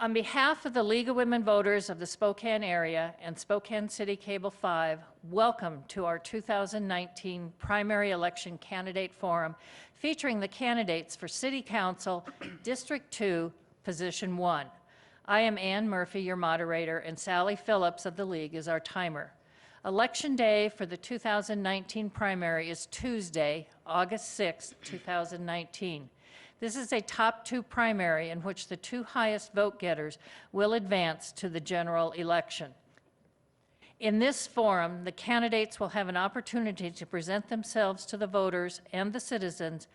On behalf of the League of Women Voters of the Spokane area and Spokane City Cable 5, welcome to our 2019 primary election candidate forum featuring the candidates for City Council, District 2, Position 1. I am Ann Murphy, your moderator, and Sally Phillips of the League is our timer. Election day for the 2019 primary is Tuesday, August 6, 2019. This is a top 2 primary in which the 2 highest vote getters will advance to the general election. In this forum, the candidates will have an opportunity to present themselves to the voters, and the citizens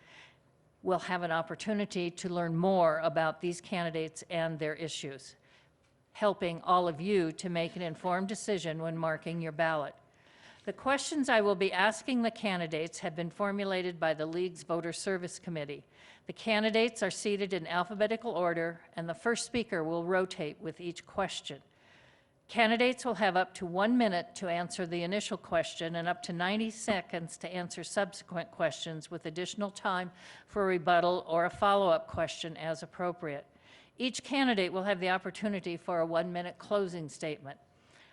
will have an opportunity to learn more about these candidates and their issues, helping all of you to make an informed decision when marking your ballot. The questions I will be asking the candidates have been formulated by the League's Voter Service Committee. The candidates are seated in alphabetical order, and the first speaker will rotate with each question. Candidates will have up to 1 minute to answer the initial question and up to 90 seconds to answer subsequent questions, with additional time for a rebuttal or a follow-up question as appropriate. Each candidate will have the opportunity for a 1-minute closing statement.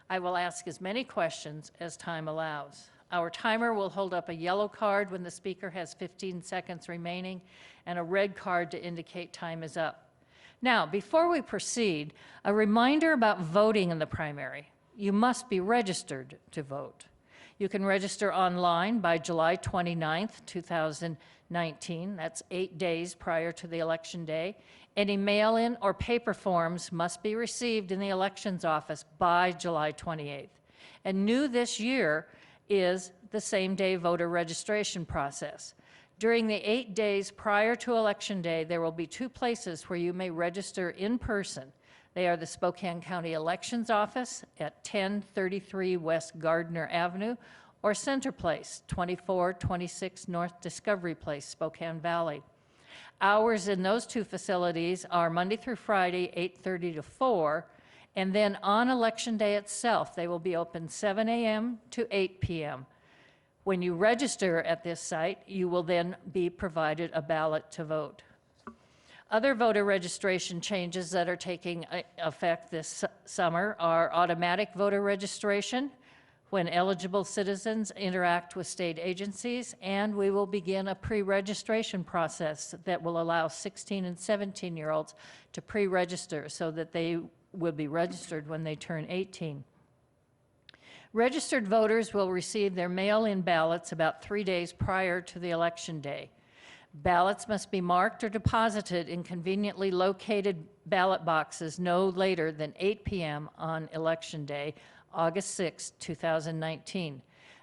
I will ask as many questions as time allows. Our timer will hold up a yellow card when the speaker has 15 seconds remaining and a red card to indicate time is up. Now, before we proceed, a reminder about voting in the primary. You must be registered to vote. You can register online by July 29th, 2019. That's 8 days prior to the election day. Any mail-in or paper forms must be received in the elections office by July 28th. And new this year is the same-day voter registration process. During the 8 days prior to Election Day, there will be 2 places where you may register in person. They are the Spokane County Elections Office at 1033 West Gardner Avenue, or Center Place, 2426 North Discovery Place, Spokane Valley. Hours in those 2 facilities are Monday through Friday, 8:30 to 4, and then on Election Day itself, they will be open 7 a.m. to 8 p.m. When you register at this site, you will then be provided a ballot to vote. Other voter registration changes that are taking effect this summer are automatic voter registration when eligible citizens interact with state agencies, and we will begin a pre-registration process that will allow 16 and 17-year-olds to pre-register so that they will be registered when they turn 18. Registered voters will receive their mail-in ballots about 3 days prior to the election day. Ballots must be marked or deposited in conveniently located ballot boxes no later than 8 p.m. on Election Day, August 6, 2019.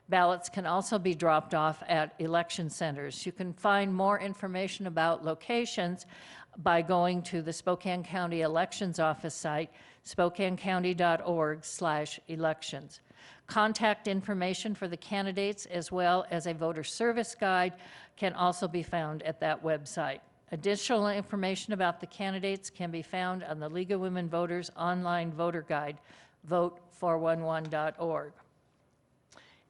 Ballots can also be dropped off at election centers. You can find more information about locations by going to the Spokane County Elections Office site, spokanecounty.org/elections. Contact information for the candidates as well as a voter service guide can also be found at that website. Additional information about the candidates can be found on the League of Women Voters online voter guide, vote411.org.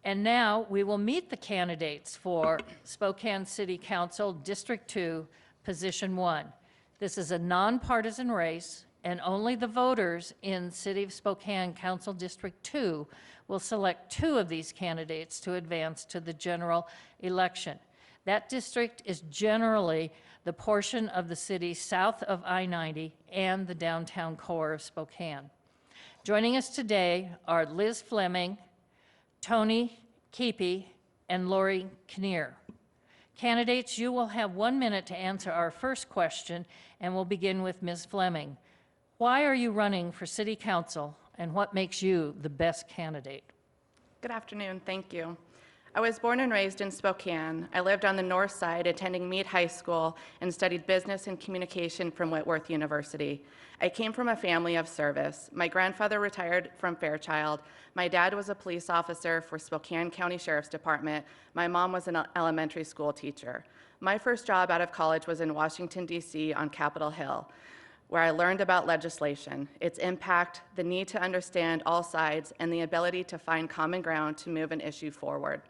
And now we will meet the candidates for Spokane City Council District 2, Position 1. This is a nonpartisan race, and only the voters in City of Spokane Council District 2 will select 2 of these candidates to advance to the general election. That district is generally the portion of the city south of I-90 and the downtown core of Spokane. Joining us today are Liz Fleming, Tony Keepy, and Lori Kinnear. Candidates, you will have 1 minute to answer our first question, and we'll begin with Ms. Fleming. Why are you running for City Council, and what makes you the best candidate? Good afternoon, thank you. I was born and raised in Spokane. I lived on the north side, attending Meade High School, and studied business and communication from Whitworth University. I came from a family of service. My grandfather retired from Fairchild. My dad was a police officer for Spokane County Sheriff's Department. My mom was an elementary school teacher. My first job out of college was in Washington, D.C. on Capitol Hill, where I learned about legislation, its impact, the need to understand all sides, and the ability to find common ground to move an issue forward.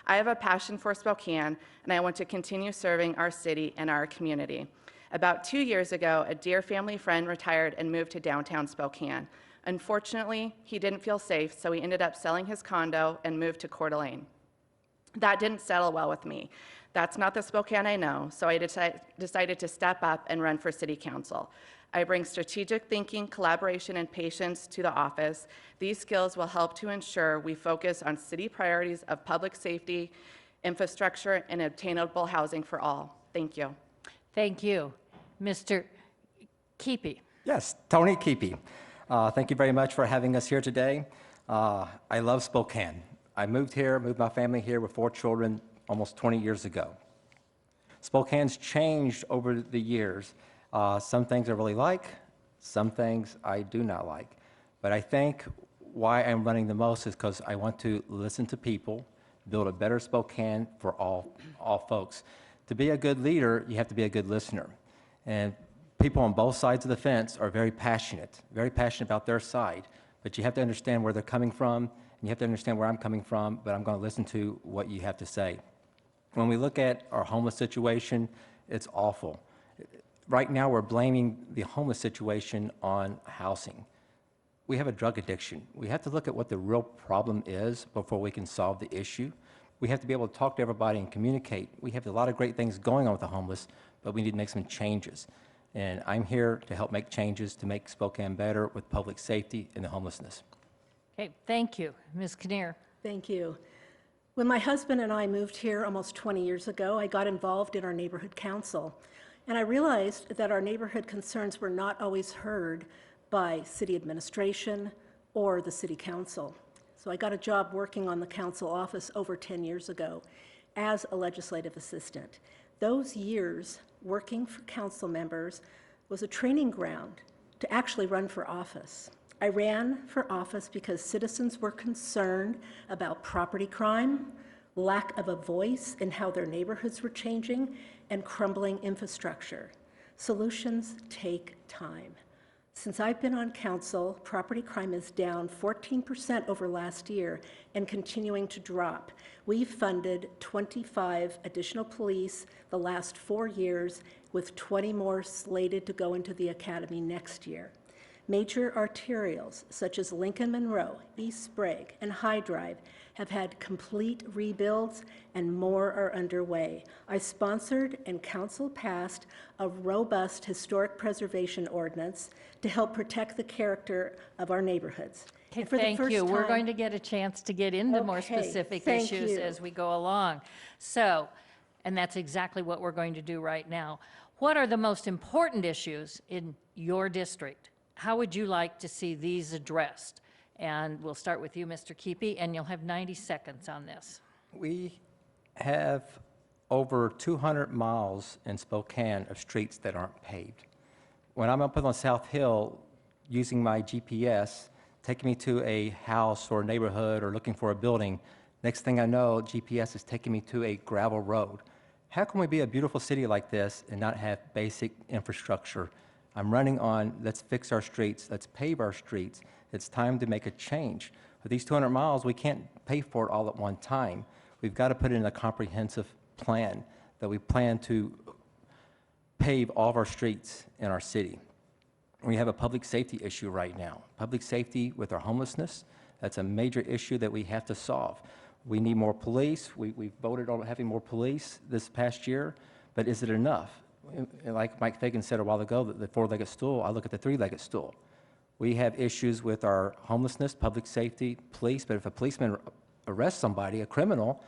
I have a passion for Spokane, and I want to continue serving our city and our community. About 2 years ago, a dear family friend retired and moved to downtown Spokane. Unfortunately, he didn't feel safe, so he ended up selling his condo and moved to Coeur d'Alene. That didn't settle well with me. That's not the Spokane I know, so I decided to step up and run for city council. I bring strategic thinking, collaboration, and patience to the office. These skills will help to ensure we focus on city priorities of public safety, infrastructure, and obtainable housing for all. Thank you. Thank you. Mr. Keepy. Yes, Tony Keepy. Thank you very much for having us here today. I love Spokane. I moved my family here with 4 children almost 20 years ago. Spokane's changed over the years. Some things I really like, some things I do not like. But I think why I'm running the most is because I want to listen to people, build a better Spokane for all folks. To be a good leader, you have to be a good listener. And people on both sides of the fence are very passionate about their side. But you have to understand where they're coming from, and you have to understand where I'm coming from, but I'm going to listen to what you have to say. When we look at our homeless situation, it's awful. Right now, we're blaming the homeless situation on housing. We have a drug addiction. We have to look at what the real problem is before we can solve the issue. We have to be able to talk to everybody and communicate. We have a lot of great things going on with the homeless, but we need to make some changes. And I'm here to help make changes to make Spokane better with public safety and the homelessness. Okay, thank you. Ms. Kinnear. Thank you. When my husband and I moved here almost 20 years ago, I got involved in our neighborhood council. And I realized that our neighborhood concerns were not always heard by city administration or the city council. So I got a job working on the council office over 10 years ago as a legislative assistant. Those years working for council members was a training ground to actually run for office. I ran for office because citizens were concerned about property crime, lack of a voice in how their neighborhoods were changing, and crumbling infrastructure. Solutions take time. Since I've been on council, property crime is down 14% over last year and continuing to drop. We've funded 25 additional police the last 4 years, with 20 more slated to go into the academy next year. Major arterials such as Lincoln Monroe, East Sprague, and High Drive have had complete rebuilds, and more are underway. I sponsored and council passed a robust historic preservation ordinance to help protect the character of our neighborhoods. Okay, thank you. We're going to get a chance to get into more Okay, specific thank issues you. as we go along. So, and that's exactly what we're going to do right now. What are the most important issues in your district? How would you like to see these addressed? And we'll start with you, Mr. Keepy, and you'll have 90 seconds on this. We have over 200 miles in Spokane of streets that aren't paved. When I'm up on South Hill using my GPS, taking me to a house or a neighborhood or looking for a building, next thing I know, GPS is taking me to a gravel road. How can we be a beautiful city like this and not have basic infrastructure? I'm running on, let's fix our streets, let's pave our streets. It's time to make a change. For these 200 miles, we can't pay for it all at one time. We've got to put in a comprehensive plan that we plan to pave all of our streets in our city. We have a public safety issue right now. Public safety with our homelessness, that's a major issue that we have to solve. We need more police. We voted on having more police this past year, but is it enough? Like Mike Fagan said a while ago, the 4-legged stool, I look at the 3-legged stool. We have issues with our homelessness, public safety, police, but if a policeman arrests somebody, a criminal,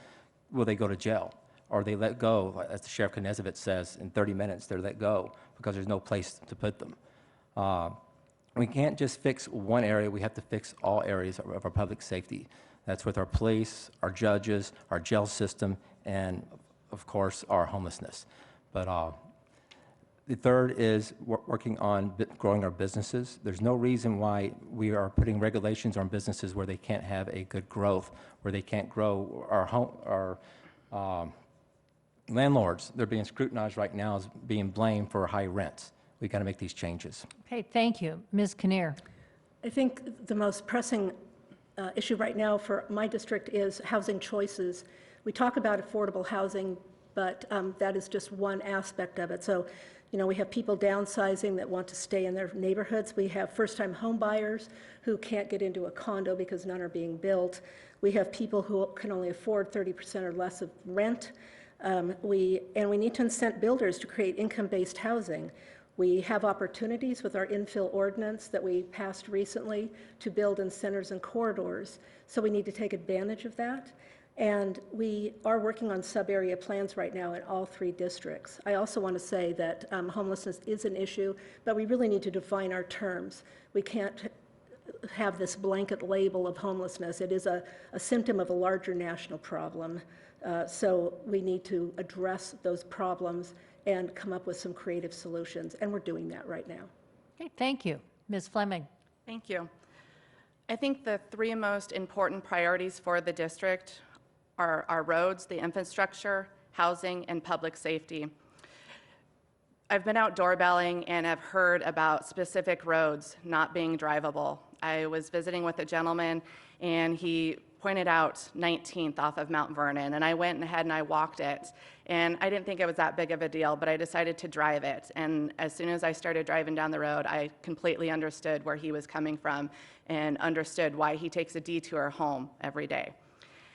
will they go to jail? Or they let go, as the Sheriff Knezevich says, in 30 minutes they're let go because there's no place to put them. We can't just fix one area, we have to fix all areas of our public safety. That's with our police, our judges, our jail system, and of course, our homelessness. But the third is working on growing our businesses. There's no reason why we are putting regulations on businesses where they can't have a good growth, where they can't grow. Our landlords, they're being scrutinized right now as being blamed for high rents. We've got to make these changes. Okay, thank you. Ms. Kinnear. I think the most pressing issue right now for my district is housing choices. We talk about affordable housing, but that is just one aspect of it. So We have people downsizing that want to stay in their neighborhoods. We have first-time home buyers who can't get into a condo because none are being built. We have people who can only afford 30% or less of rent. We need to incent builders to create income-based housing. We have opportunities with our infill ordinance that we passed recently to build in centers and corridors, so we need to take advantage of that. And we are working on sub-area plans right now in all 3 districts. I also want to say that homelessness is an issue, but we really need to define our terms. We can't have this blanket label of homelessness. It is a symptom of a larger national problem. So we need to address those problems and come up with some creative solutions, and we're doing that right now. Okay, thank you. Ms. Fleming. Thank you. I think the 3 most important priorities for the district are our roads, the infrastructure, housing, and public safety. I've been out doorbelling and have heard about specific roads not being drivable. I was visiting with a gentleman, and he pointed out 19th off of Mount Vernon, and I went ahead and I walked it, and I didn't think it was that big of a deal, but I decided to drive it, and as soon as I started driving down the road, I completely understood where he was coming from and understood why he takes a detour home every day.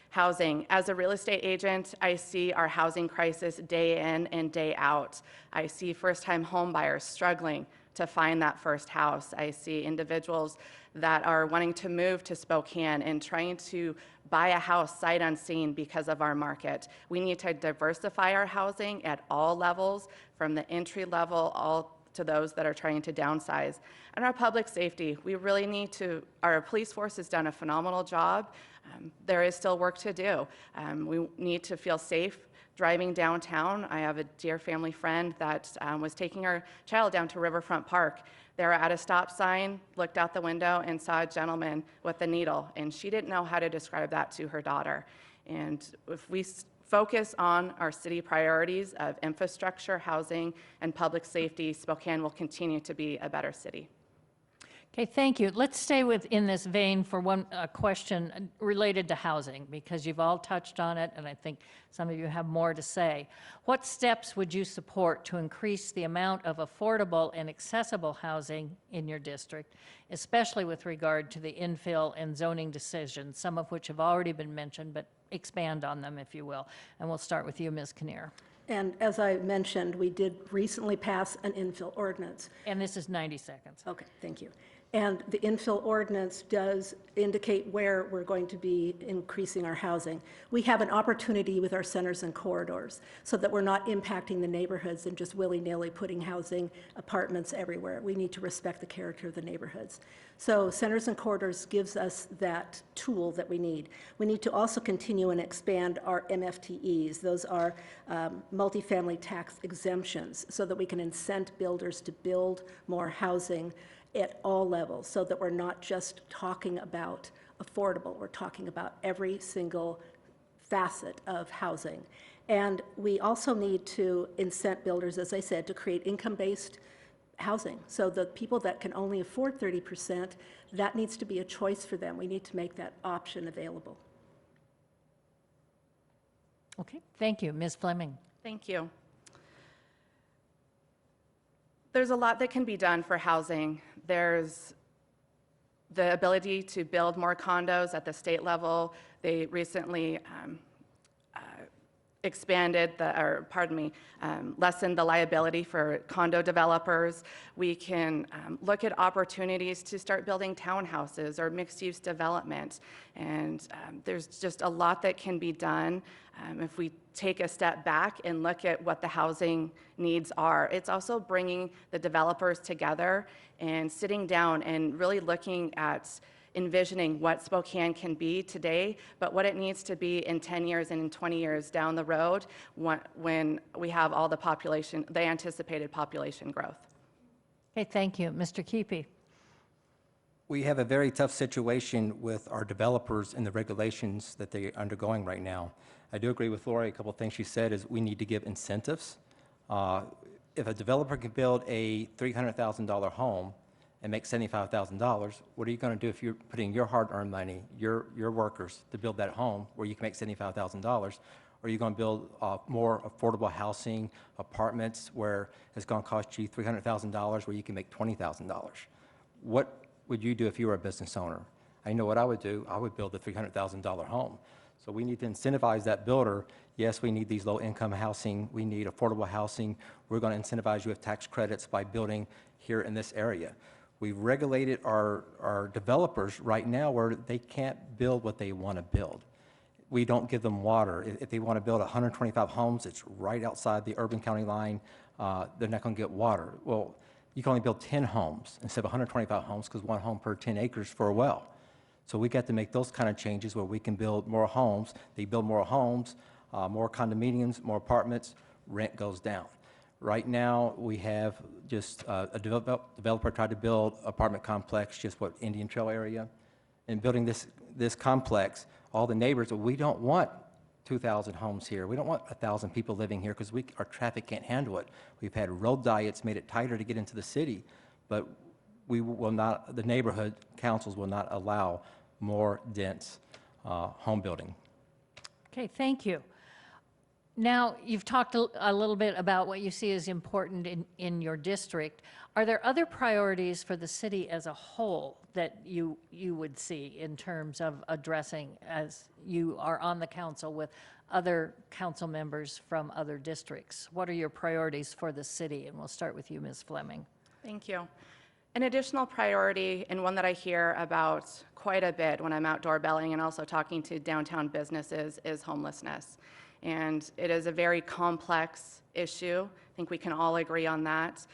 Housing. As a real estate agent, I see our housing crisis day in and day out. I see first-time home buyers struggling to find that first house. I see individuals that are wanting to move to Spokane and trying to buy a house sight unseen because of our market. We need to diversify our housing at all levels, from the entry level all to those that are trying to downsize. And our public safety, we really need to, our police force has done a phenomenal job. There is still work to do. We need to feel safe driving downtown. I have a dear family friend that was taking her child down to Riverfront Park. They were at a stop sign, looked out the window, and saw a gentleman with a needle, and she didn't know how to describe that to her daughter. And if we focus on our city priorities of infrastructure, housing, and public safety, Spokane will continue to be a better city. Okay, thank you. Let's stay within this vein for one question related to housing, because you've all touched on it, and I think some of you have more to say. What steps would you support to increase the amount of affordable and accessible housing in your district, especially with regard to the infill and zoning decisions, some of which have already been mentioned, but expand on them, if you will. And we'll start with you, Ms. Kinnear. And as I mentioned, we did recently pass an infill ordinance. And this is 90 seconds. Okay, thank you. And the infill ordinance does indicate where we're going to be increasing our housing. We have an opportunity with our centers and corridors so that we're not impacting the neighborhoods and just willy-nilly putting housing apartments everywhere. We need to respect the character of the neighborhoods. So centers and corridors gives us that tool that we need. We need to also continue and expand our MFTEs. Those are multifamily tax exemptions, so that we can incent builders to build more housing at all levels, so that we're not just talking about affordable, we're talking about every single facet of housing. And we also need to incent builders, as I said, to create income-based housing. So the people that can only afford 30%, that needs to be a choice for them. We need to make that option available. Okay, thank you. Ms. Fleming. Thank you. There's a lot that can be done for housing. There's the ability to build more condos at the state level. They recently lessened the liability for condo developers. We can look at opportunities to start building townhouses or mixed-use development. And there's just a lot that can be done if we take a step back and look at what the housing needs are. It's also bringing the developers together and sitting down and really looking at envisioning what Spokane can be today, but what it needs to be in 10 years and in 20 years down the road when we have all the anticipated population growth. Okay, thank you. Mr. Keepy. We have a very tough situation with our developers and the regulations that they're undergoing right now. I do agree with Lori. A couple of things she said is we need to give incentives. If a developer can build a $300,000 home and make $75,000, what are you going to do if you're putting your hard-earned money, your workers, to build that home where you can make $75,000? Or are you going to build more affordable housing, apartments where it's going to cost you $300,000 where you can make $20,000? What would you do if you were a business owner? I know what I would do. I would build a $300,000 home. So we need to incentivize that builder. Yes, we need these low-income housing. We need affordable housing. We're going to incentivize you with tax credits by building here in this area. We've regulated our developers right now where they can't build what they want to build. We don't give them water. If they want to build 125 homes, it's right outside the urban county line. They're not going to get water. Well, you can only build 10 homes instead of 125 homes because one home per 10 acres for a well. So we got to make those kind of changes where we can build more homes. They build more homes, more condominiums, more apartments, rent goes down. Right now, we have just a developer tried to build apartment complex, just what, Indian Trail area. And building this complex, all the neighbors, we don't want 2,000 homes here. We don't want 1,000 people living here because our traffic can't handle it. We've had road diets, made it tighter to get into the city, but we will not, the neighborhood councils will not allow more dense home building. Okay, thank you. Now, you've talked a little bit about what you see as important in your district. Are there other priorities for the city as a whole that you would see in terms of addressing as you are on the council with other council members from other districts? What are your priorities for the city? And we'll start with you, Ms. Fleming. Thank you. An additional priority, and one that I hear about quite a bit when I'm outdoor belling and also talking to downtown businesses, is homelessness. And it is a very complex issue. I think we can all agree on that.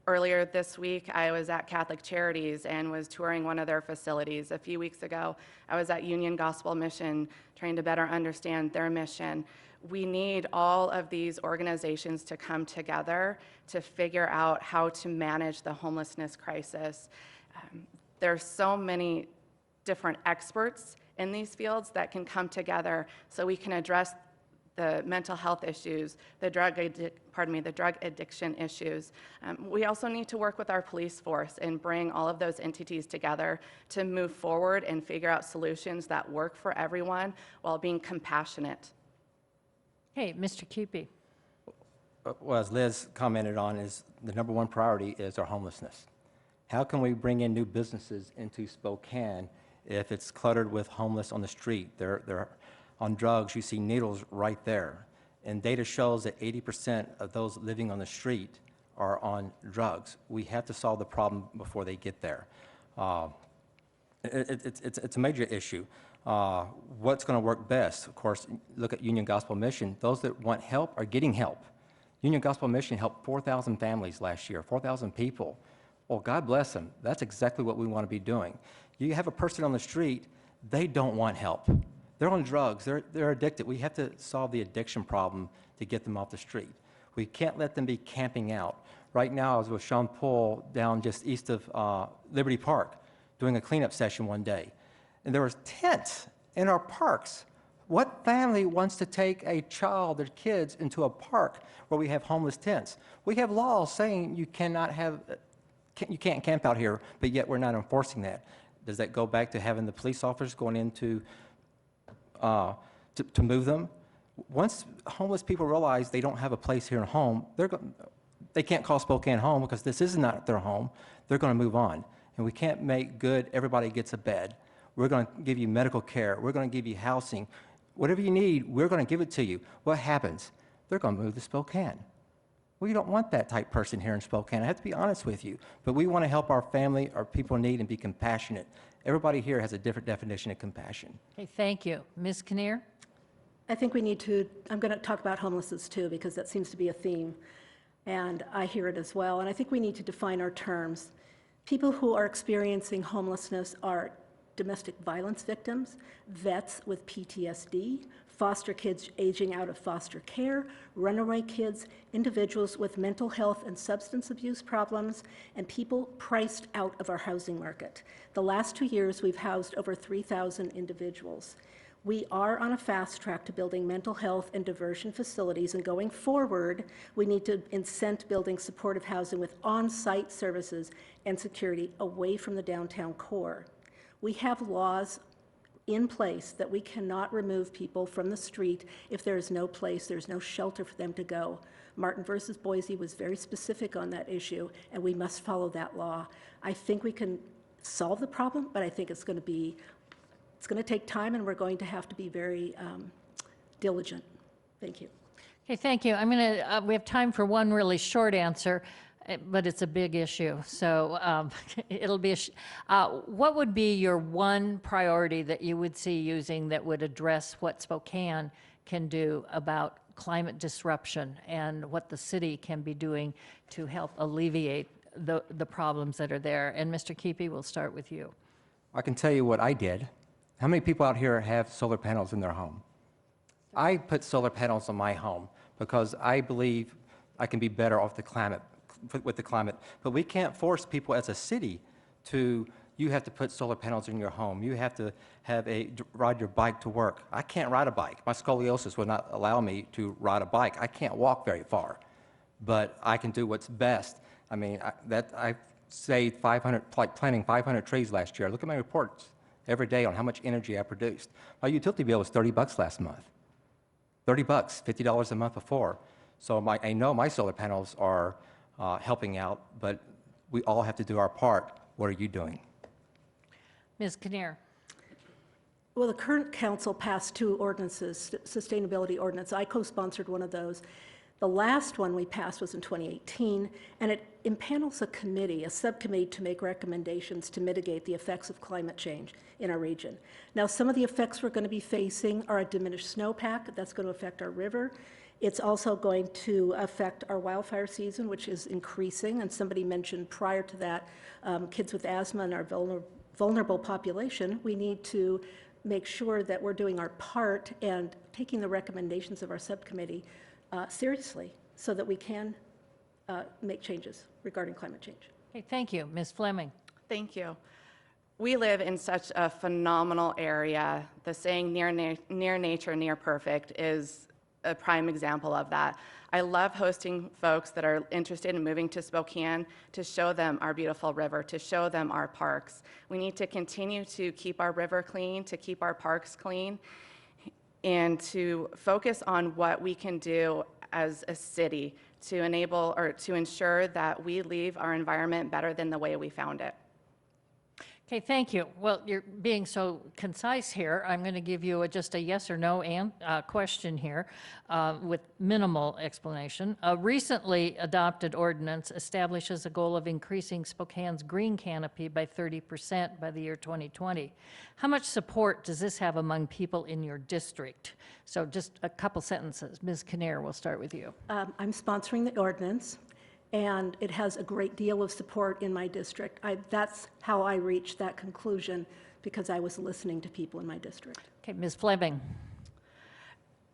Earlier this week, I was at Catholic Charities and was touring one of their facilities. A few weeks ago, I was at Union Gospel Mission trying to better understand their mission. We need all of these organizations to come together to figure out how to manage the homelessness crisis. There are so many different experts in these fields that can come together so we can address the mental health issues, the drug addiction issues. We also need to work with our police force and bring all of those entities together to move forward and figure out solutions that work for everyone while being compassionate. Hey, Mr. Cupey. Well, as Liz commented on, is the number one priority is our homelessness. How can we bring in new businesses into Spokane if it's cluttered with homeless on the street? They're on drugs. You see needles right there. And data shows that 80% of those living on the street are on drugs. We have to solve the problem before they get there. It's a major issue. What's going to work best? Of course, look at Union Gospel Mission. Those that want help are getting help. Union Gospel Mission helped 4,000 families last year, 4,000 people. Well, God bless them. That's exactly what we want to be doing. You have a person on the street, they don't want help. They're on drugs. They're addicted. We have to solve the addiction problem to get them off the street. We can't let them be camping out. Right now, I was with Sean Poole down just east of Liberty Park doing a cleanup session one day. And there was tents in our parks. What family wants to take a child, their kids, into a park where we have homeless tents? We have laws saying you can't camp out here, but yet we're not enforcing that. Does that go back to having the police officers going in to move them? Once homeless people realize they don't have a place here at home, they can't call Spokane home because this is not their home. They're going to move on. And we can't make good everybody gets a bed. We're going to give you medical care. We're going to give you housing. Whatever you need, we're going to give it to you. What happens? They're going to move to Spokane. We don't want that type person here in Spokane. I have to be honest with you. But we want to help our family, our people in need, and be compassionate. Everybody here has a different definition of compassion. Okay, thank you. Ms. Kinnear? I think we need to, I'm going to talk about homelessness too, because that seems to be a theme, and I hear it as well. And I think we need to define our terms. People who are experiencing homelessness are domestic violence victims, vets with PTSD, foster kids aging out of foster care, runaway kids, individuals with mental health and substance abuse problems, and people priced out of our housing market. The last 2 years, we've housed over 3,000 individuals. We are on a fast track to building mental health and diversion facilities, and going forward, we need to incent building supportive housing with on-site services and security away from the downtown core. We have laws in place that we cannot remove people from the street if there is no place, there's no shelter for them to go. Martin versus Boise was very specific on that issue, and we must follow that law. I think we can solve the problem, but I think it's going to take time, and we're going to have to be very diligent. Thank you. Okay, thank you. We have time for one really short answer, but it's a big issue. So it'll be what would be your one priority that you would see using that would address what Spokane can do about climate disruption and what the city can be doing to help alleviate the problems that are there? And Mr. Keepy, we'll start with you. I can tell you what I did. How many people out here have solar panels in their home? I put solar panels on my home because I believe I can be better off with the climate. But we can't force people as a city to, you have to put solar panels in your home. You have to ride your bike to work. I can't ride a bike. My scoliosis will not allow me to ride a bike. I can't walk very far, but I can do what's best. I mean, I saved 500, like planting 500 trees last year. Look at my reports every day on how much energy I produced. My utility bill was $30 last month. $30, $50 a month before. So I know my solar panels are helping out, but we all have to do our part. What are you doing? Ms. Kinnear. Well, the current council passed 2 ordinances, sustainability ordinance. I co-sponsored one of those. The last one we passed was in 2018, and it impanels a committee, a subcommittee, to make recommendations to mitigate the effects of climate change in our region. Now, some of the effects we're going to be facing are a diminished snowpack. That's going to affect our river. It's also going to affect our wildfire season, which is increasing, and somebody mentioned prior to that, kids with asthma and our vulnerable population. We need to make sure that we're doing our part and taking the recommendations of our subcommittee seriously so that we can make changes regarding climate change. Okay, thank you. Ms. Fleming. Thank you. We live in such a phenomenal area. The saying near nature, near perfect is a prime example of that. I love hosting folks that are interested in moving to Spokane to show them our beautiful river, to show them our parks. We need to continue to keep our river clean, to keep our parks clean, and to focus on what we can do as a city to enable or to ensure that we leave our environment better than the way we found it. Okay, thank you. Well, you're being so concise here. I'm going to give you just a yes or no question here with minimal explanation. A recently adopted ordinance establishes a goal of increasing Spokane's green canopy by 30% by the year 2020. How much support does this have among people in your district? So just a couple sentences. Ms. Kinnear, we'll start with you. I'm sponsoring the ordinance, and it has a great deal of support in my district. That's how I reached that conclusion, because I was listening to people in my district. Okay, Ms. Fleming.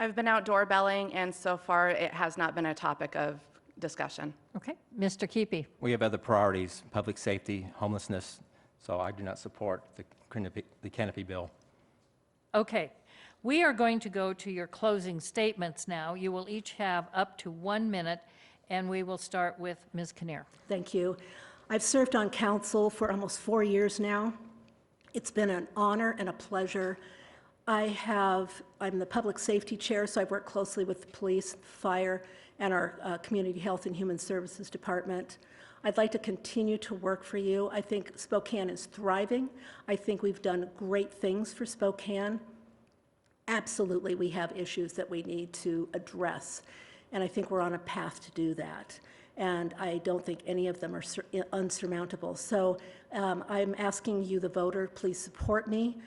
I've been out doorbelling, and so far it has not been a topic of discussion. Okay, Mr. Keepy. We have other priorities, public safety, homelessness, so I do not support the canopy bill. Okay, we are going to go to your closing statements now. You will each have up to 1 minute, and we will start with Ms. Kinnear. Thank you. I've served on council for almost 4 years now. It's been an honor and a pleasure. I'm the public safety chair, so I've worked closely with the police, fire, and our community health and human services department. I'd like to continue to work for you. I think Spokane is thriving. I think we've done great things for Spokane. Absolutely, we have issues that we need to address, and I think we're on a path to do that. And I don't think any of them are unsurmountable. So I'm asking you, the voter, please support me.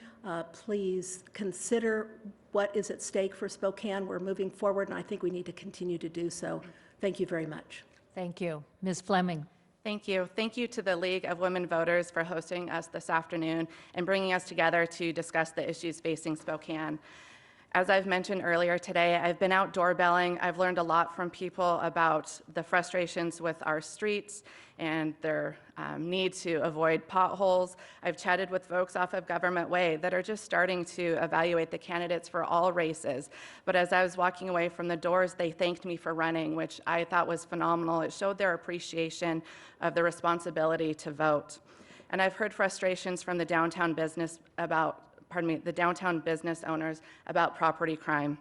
Please consider what is at stake for Spokane. We're moving forward, and I think we need to continue to do so. Thank you very much. Thank you. Ms. Fleming. Thank you. Thank you to the League of Women Voters for hosting us this afternoon and bringing us together to discuss the issues facing Spokane. As I've mentioned earlier today, I've been out doorbelling. I've learned a lot from people about the frustrations with our streets and their need to avoid potholes. I've chatted with folks off of Government Way that are just starting to evaluate the candidates for all races. But as I was walking away from the doors, they thanked me for running, which I thought was phenomenal. It showed their appreciation of the responsibility to vote. And I've heard frustrations from the downtown business about the downtown business owners about property crime.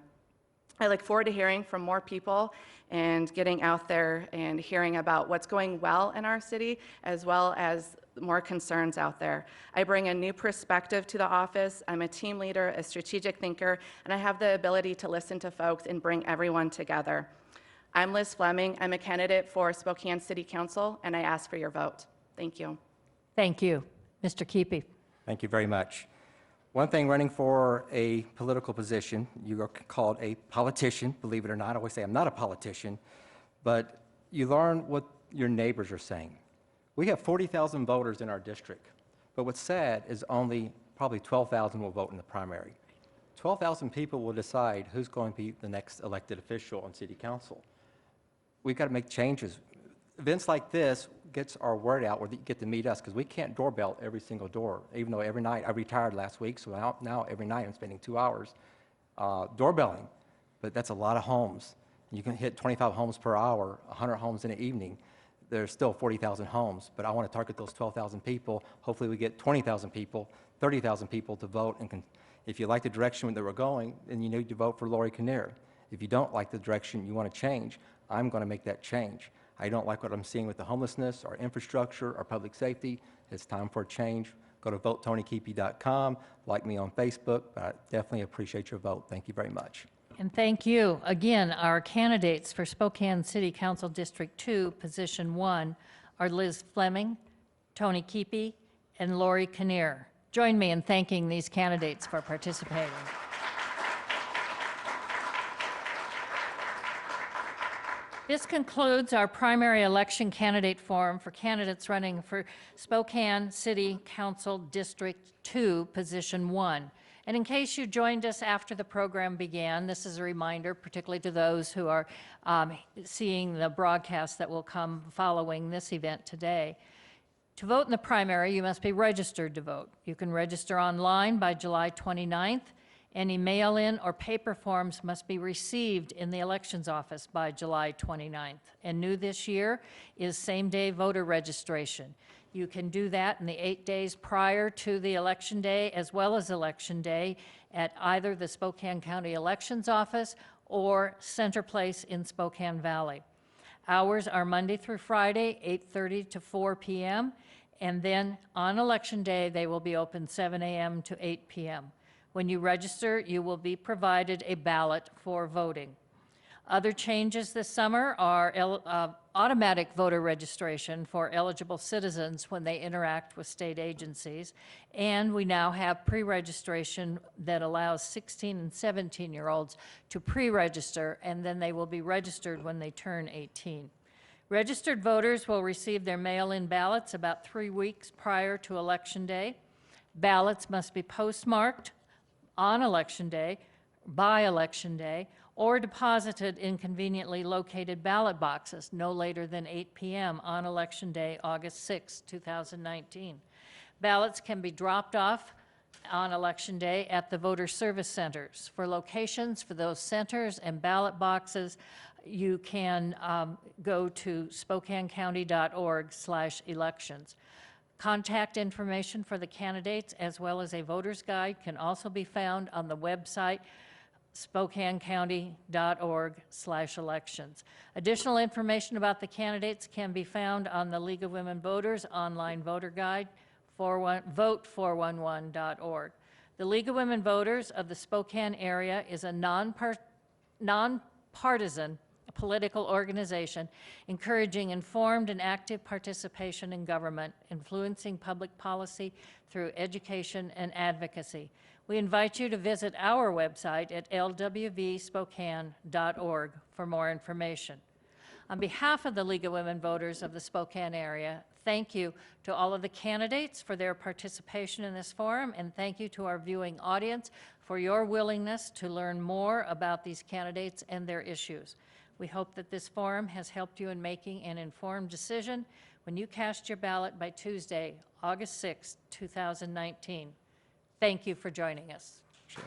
I look forward to hearing from more people and getting out there and hearing about what's going well in our city, as well as more concerns out there. I bring a new perspective to the office. I'm a team leader, a strategic thinker, and I have the ability to listen to folks and bring everyone together. I'm Liz Fleming. I'm a candidate for Spokane City Council, and I ask for your vote. Thank you. Thank you. Mr. Keepy. Thank you very much. One thing, running for a political position, you are called a politician, believe it or not. I always say I'm not a politician, but you learn what your neighbors are saying. We have 40,000 voters in our district, but what's sad is only probably 12,000 will vote in the primary. 12,000 people will decide who's going to be the next elected official on city council. We've got to make changes. Events like this gets our word out where you get to meet us, because we can't doorbell every single door, even though every night, I retired last week, so now every night I'm spending 2 hours doorbelling, but that's a lot of homes. You can hit 25 homes per hour, 100 homes in an evening. There's still 40,000 homes, but I want to target those 12,000 people. Hopefully we get 20,000 people, 30,000 people to vote. And if you like the direction that we're going, then you need to vote for Lori Kinnear. If you don't like the direction you want to change, I'm going to make that change. I don't like what I'm seeing with the homelessness, our infrastructure, our public safety. It's time for a change. Go to votetonykeepy.com, like me on Facebook. I definitely appreciate your vote. Thank you very much. And thank you. Again, our candidates for Spokane City Council District 2, Position 1, are Liz Fleming, Tony Keepy, and Lori Kinnear. Join me in thanking these candidates for participating. This concludes our primary election candidate forum for candidates running for Spokane City Council District 2, Position 1. And in case you joined us after the program began, this is a reminder, particularly to those who are seeing the broadcast that will come following this event today. To vote in the primary, you must be registered to vote. You can register online by July 29th. Any mail-in or paper forms must be received in the elections office by July 29th. And new this year is same-day voter registration. You can do that in the 8 days prior to the election day, as well as election day, at either the Spokane County Elections Office or Center Place in Spokane Valley. Hours are Monday through Friday, 8:30 to 4 p.m., and then on election day, they will be open 7 a.m. to 8 p.m. When you register, you will be provided a ballot for voting. Other changes this summer are automatic voter registration for eligible citizens when they interact with state agencies, and we now have pre-registration that allows 16 and 17-year-olds to pre-register, and then they will be registered when they turn 18. Registered voters will receive their mail-in ballots about 3 weeks prior to Election Day. Ballots must be postmarked on Election Day, by Election Day, or deposited in conveniently located ballot boxes no later than 8 p.m. on Election Day, August 6, 2019. Ballots can be dropped off on Election Day at the voter service centers. For locations for those centers and ballot boxes, you can go to SpokaneCounty.org/elections. Contact information for the candidates as well as a voter's guide can also be found on the website SpokaneCounty.org/elections. Additional information about the candidates can be found on the League of Women Voters online voter guide, vote411.org. The League of Women Voters of the Spokane area is a nonpartisan political organization encouraging informed and active participation in government, influencing public policy through education and advocacy. We invite you to visit our website at lwvspokane.org for more information. On behalf of the League of Women Voters of the Spokane area, thank you to all of the candidates for their participation in this forum, and thank you to our viewing audience for your willingness to learn more about these candidates and their issues. We hope that this forum has helped you in making an informed decision when you cast your ballot by Tuesday, August 6, 2019. Thank you for joining us. Sure.